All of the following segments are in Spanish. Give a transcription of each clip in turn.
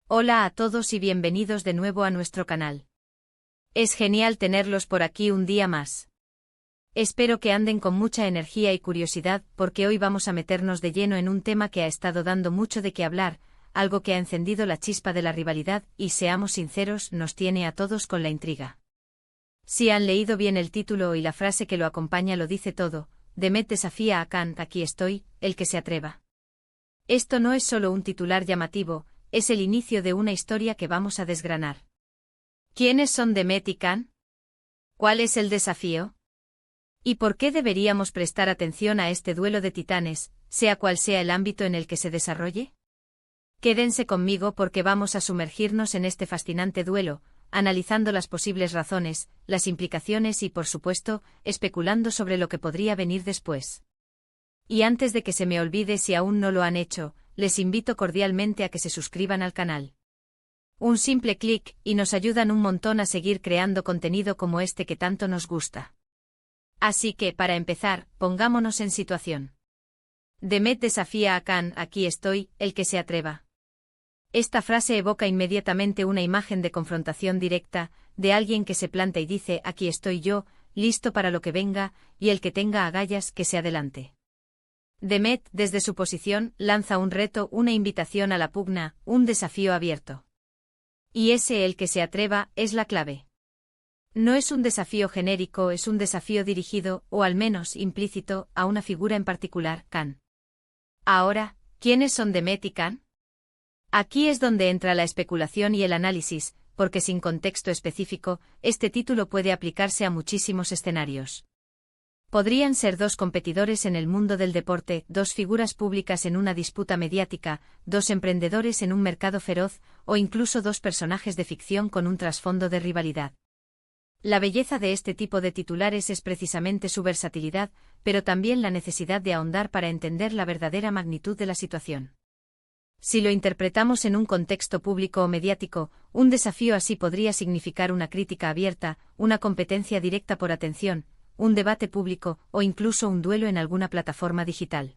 Hola a todos y bienvenidos de nuevo a nuestro canal. Es genial tenerlos por aquí un día más. Espero que anden con mucha energía y curiosidad porque hoy vamos a meternos de lleno en un tema que ha estado dando mucho de qué hablar, algo que ha encendido la chispa de la rivalidad y, seamos sinceros, nos tiene a todos con la intriga. Si han leído bien el título y la frase que lo acompaña lo dice todo: Demet desafía a Khan, aquí estoy, el que se atreva. Esto no es solo un titular llamativo, es el inicio de una historia que vamos a desgranar. ¿Quiénes son Demet y Khan? ¿Cuál es el desafío? ¿Y por qué deberíamos prestar atención a este duelo de titanes, sea cual sea el ámbito en el que se desarrolle? Quédense conmigo porque vamos a sumergirnos en este fascinante duelo, analizando las posibles razones, las implicaciones y, por supuesto, especulando sobre lo que podría venir después. Y antes de que se me olvide, si aún no lo han hecho, les invito cordialmente a que se suscriban al canal. Un simple clic y nos ayudan un montón a seguir creando contenido como este que tanto nos gusta. Así que, para empezar, pongámonos en situación. Demet desafía a Khan, aquí estoy, el que se atreva. Esta frase evoca inmediatamente una imagen de confrontación directa, de alguien que se planta y dice: aquí estoy yo, listo para lo que venga, y el que tenga agallas que se adelante. Demet, desde su posición, lanza un reto, una invitación a la pugna, un desafío abierto. Y ese el que se atreva es la clave. No es un desafío genérico, es un desafío dirigido, o al menos implícito, a una figura en particular, Khan. Ahora, ¿quiénes son Demet y Khan? Aquí es donde entra la especulación y el análisis, porque sin contexto específico, este título puede aplicarse a muchísimos escenarios. Podrían ser dos competidores en el mundo del deporte, dos figuras públicas en una disputa mediática, dos emprendedores en un mercado feroz, o incluso dos personajes de ficción con un trasfondo de rivalidad. La belleza de este tipo de titulares es precisamente su versatilidad, pero también la necesidad de ahondar para entender la verdadera magnitud de la situación. Si lo interpretamos en un contexto público o mediático, un desafío así podría significar una crítica abierta, una competencia directa por atención, un debate público o incluso un duelo en alguna plataforma digital.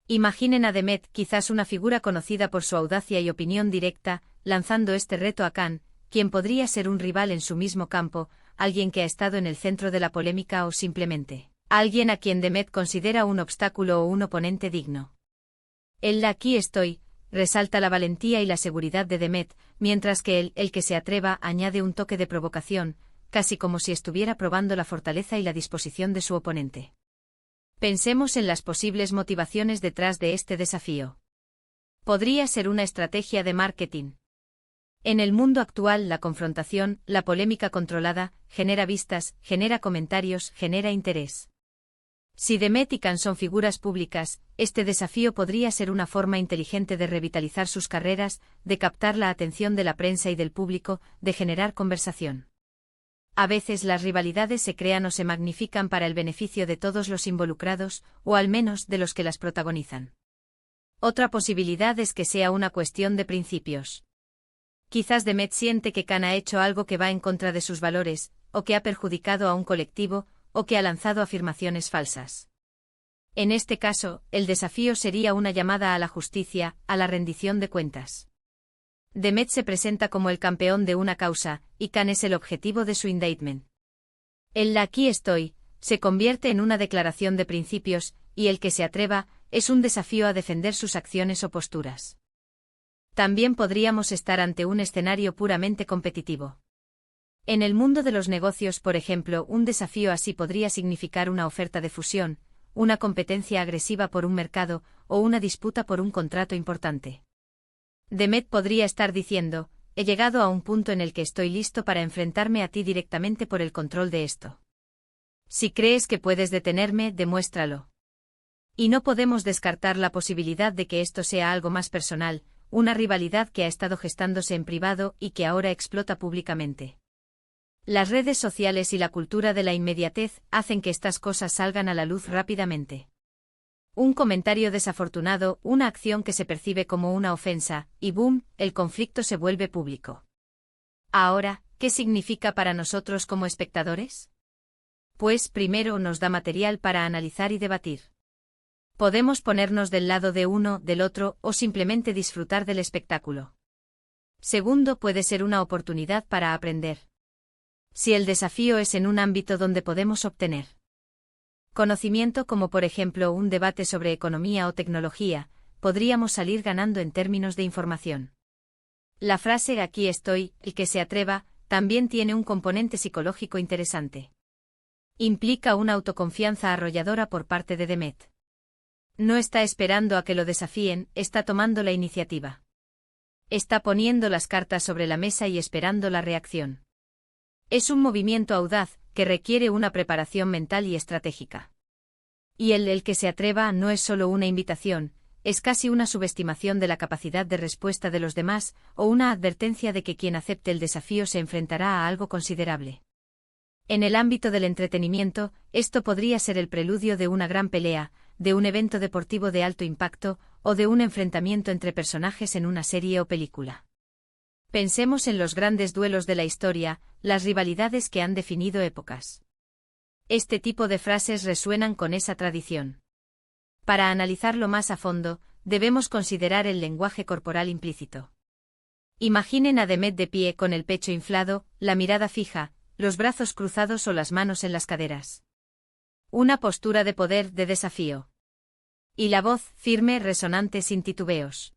Imaginen a Demet, quizás una figura conocida por su audacia y opinión directa, lanzando este reto a Khan, quien podría ser un rival en su mismo campo, alguien que ha estado en el centro de la polémica o simplemente alguien a quien Demet considera un obstáculo o un oponente digno. El aquí estoy resalta la valentía y la seguridad de Demet, mientras que el que se atreva añade un toque de provocación, casi como si estuviera probando la fortaleza y la disposición de su oponente. Pensemos en las posibles motivaciones detrás de este desafío. Podría ser una estrategia de marketing. En el mundo actual, la confrontación, la polémica controlada, genera vistas, genera comentarios, genera interés. Si Demet y Khan son figuras públicas, este desafío podría ser una forma inteligente de revitalizar sus carreras, de captar la atención de la prensa y del público, de generar conversación. A veces las rivalidades se crean o se magnifican para el beneficio de todos los involucrados, o al menos de los que las protagonizan. Otra posibilidad es que sea una cuestión de principios. Quizás Demet siente que Khan ha hecho algo que va en contra de sus valores, o que ha perjudicado a un colectivo, o que ha lanzado afirmaciones falsas. En este caso, el desafío sería una llamada a la justicia, a la rendición de cuentas. Demet se presenta como el campeón de una causa, y Khan es el objetivo de su indictment. El aquí estoy se convierte en una declaración de principios, y el que se atreva es un desafío a defender sus acciones o posturas. También podríamos estar ante un escenario puramente competitivo. En el mundo de los negocios, por ejemplo, un desafío así podría significar una oferta de fusión, una competencia agresiva por un mercado, o una disputa por un contrato importante. Demet podría estar diciendo: he llegado a un punto en el que estoy listo para enfrentarme a ti directamente por el control de esto. Si crees que puedes detenerme, demuéstralo. Y no podemos descartar la posibilidad de que esto sea algo más personal, una rivalidad que ha estado gestándose en privado y que ahora explota públicamente. Las redes sociales y la cultura de la inmediatez hacen que estas cosas salgan a la luz rápidamente. Un comentario desafortunado, una acción que se percibe como una ofensa, y ¡boom!, el conflicto se vuelve público. Ahora, ¿qué significa para nosotros como espectadores? Pues primero nos da material para analizar y debatir. Podemos ponernos del lado de uno, del otro, o simplemente disfrutar del espectáculo. Segundo, puede ser una oportunidad para aprender. Si el desafío es en un ámbito donde podemos obtener conocimiento, como por ejemplo un debate sobre economía o tecnología, podríamos salir ganando en términos de información. La frase "aquí estoy, el que se atreva", también tiene un componente psicológico interesante. Implica una autoconfianza arrolladora por parte de Demet. No está esperando a que lo desafíen, está tomando la iniciativa. Está poniendo las cartas sobre la mesa y esperando la reacción. Es un movimiento audaz, que requiere una preparación mental y estratégica. Y el que se atreva no es solo una invitación, es casi una subestimación de la capacidad de respuesta de los demás, o una advertencia de que quien acepte el desafío se enfrentará a algo considerable. En el ámbito del entretenimiento, esto podría ser el preludio de una gran pelea, de un evento deportivo de alto impacto, o de un enfrentamiento entre personajes en una serie o película. Pensemos en los grandes duelos de la historia, las rivalidades que han definido épocas. Este tipo de frases resuenan con esa tradición. Para analizarlo más a fondo, debemos considerar el lenguaje corporal implícito. Imaginen a Demet de pie con el pecho inflado, la mirada fija, los brazos cruzados o las manos en las caderas. Una postura de poder, de desafío. Y la voz, firme, resonante, sin titubeos.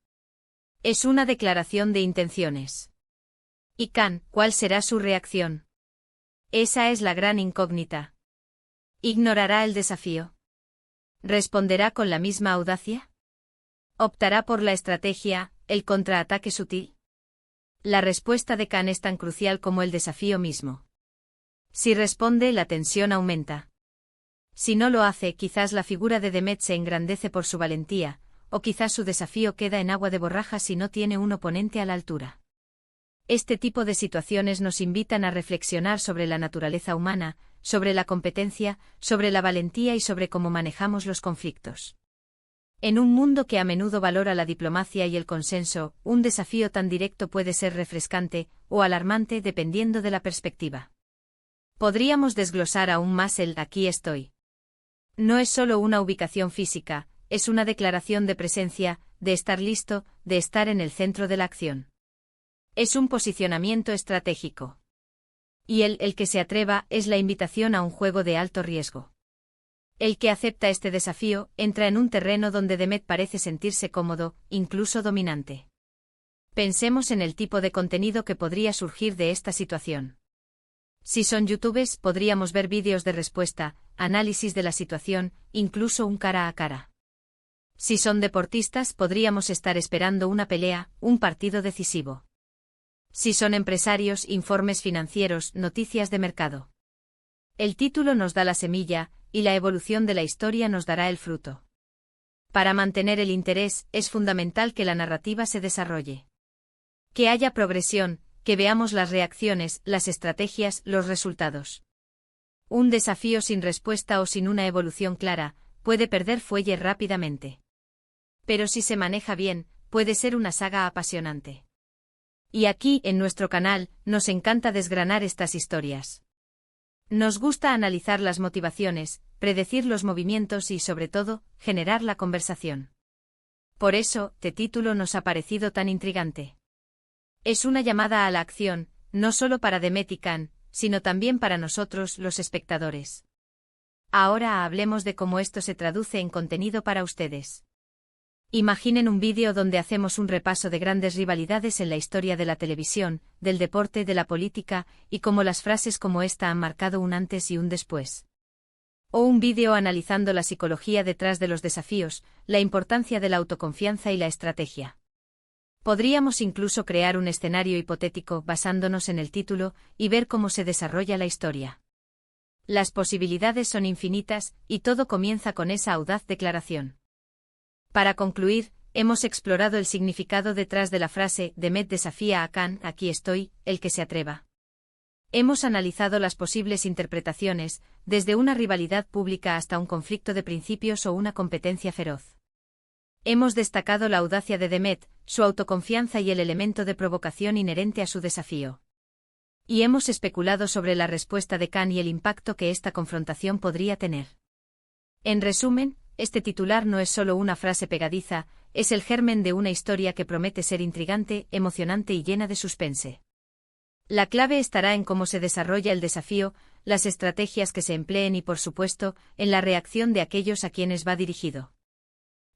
Es una declaración de intenciones. ¿Y Khan, cuál será su reacción? Esa es la gran incógnita. ¿Ignorará el desafío? ¿Responderá con la misma audacia? ¿Optará por la estrategia, el contraataque sutil? La respuesta de Khan es tan crucial como el desafío mismo. Si responde, la tensión aumenta. Si no lo hace, quizás la figura de Demet se engrandece por su valentía, o quizás su desafío queda en agua de borrajas si no tiene un oponente a la altura. Este tipo de situaciones nos invitan a reflexionar sobre la naturaleza humana, sobre la competencia, sobre la valentía y sobre cómo manejamos los conflictos. En un mundo que a menudo valora la diplomacia y el consenso, un desafío tan directo puede ser refrescante o alarmante dependiendo de la perspectiva. Podríamos desglosar aún más el "aquí estoy". No es solo una ubicación física, es una declaración de presencia, de estar listo, de estar en el centro de la acción. Es un posicionamiento estratégico. Y el que se atreva es la invitación a un juego de alto riesgo. El que acepta este desafío entra en un terreno donde Demet parece sentirse cómodo, incluso dominante. Pensemos en el tipo de contenido que podría surgir de esta situación. Si son youtubers, podríamos ver vídeos de respuesta, análisis de la situación, incluso un cara a cara. Si son deportistas, podríamos estar esperando una pelea, un partido decisivo. Si son empresarios, informes financieros, noticias de mercado. El título nos da la semilla, y la evolución de la historia nos dará el fruto. Para mantener el interés, es fundamental que la narrativa se desarrolle. Que haya progresión, que veamos las reacciones, las estrategias, los resultados. Un desafío sin respuesta o sin una evolución clara, puede perder fuelle rápidamente. Pero si se maneja bien, puede ser una saga apasionante. Y aquí, en nuestro canal, nos encanta desgranar estas historias. Nos gusta analizar las motivaciones, predecir los movimientos y, sobre todo, generar la conversación. Por eso, este título nos ha parecido tan intrigante. Es una llamada a la acción, no solo para Demet y Khan, sino también para nosotros, los espectadores. Ahora hablemos de cómo esto se traduce en contenido para ustedes. Imaginen un vídeo donde hacemos un repaso de grandes rivalidades en la historia de la televisión, del deporte, de la política, y cómo las frases como esta han marcado un antes y un después. O un vídeo analizando la psicología detrás de los desafíos, la importancia de la autoconfianza y la estrategia. Podríamos incluso crear un escenario hipotético basándonos en el título y ver cómo se desarrolla la historia. Las posibilidades son infinitas, y todo comienza con esa audaz declaración. Para concluir, hemos explorado el significado detrás de la frase "Demet desafía a Khan, aquí estoy, el que se atreva". Hemos analizado las posibles interpretaciones, desde una rivalidad pública hasta un conflicto de principios o una competencia feroz. Hemos destacado la audacia de Demet, su autoconfianza y el elemento de provocación inherente a su desafío. Y hemos especulado sobre la respuesta de Khan y el impacto que esta confrontación podría tener. En resumen, este titular no es solo una frase pegadiza, es el germen de una historia que promete ser intrigante, emocionante y llena de suspense. La clave estará en cómo se desarrolla el desafío, las estrategias que se empleen y, por supuesto, en la reacción de aquellos a quienes va dirigido.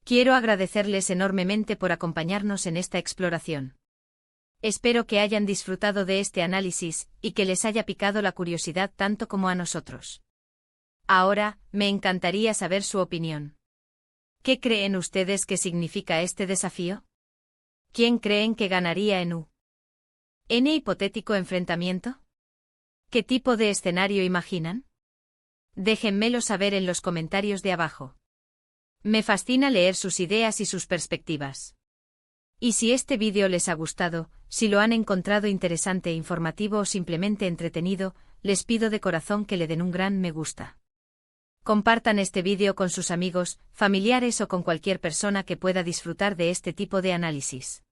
Quiero agradecerles enormemente por acompañarnos en esta exploración. Espero que hayan disfrutado de este análisis y que les haya picado la curiosidad tanto como a nosotros. Ahora, me encantaría saber su opinión. ¿Qué creen ustedes que significa este desafío? ¿Quién creen que ganaría en un hipotético enfrentamiento? ¿Qué tipo de escenario imaginan? Déjenmelo saber en los comentarios de abajo. Me fascina leer sus ideas y sus perspectivas. Y si este vídeo les ha gustado, si lo han encontrado interesante e informativo o simplemente entretenido, les pido de corazón que le den un gran me gusta. Compartan este vídeo con sus amigos, familiares o con cualquier persona que pueda disfrutar de este tipo de análisis.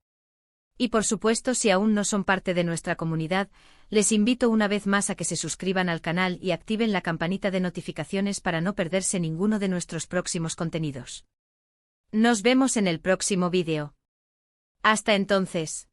Y por supuesto, si aún no son parte de nuestra comunidad, les invito una vez más a que se suscriban al canal y activen la campanita de notificaciones para no perderse ninguno de nuestros próximos contenidos. Nos vemos en el próximo vídeo. Hasta entonces.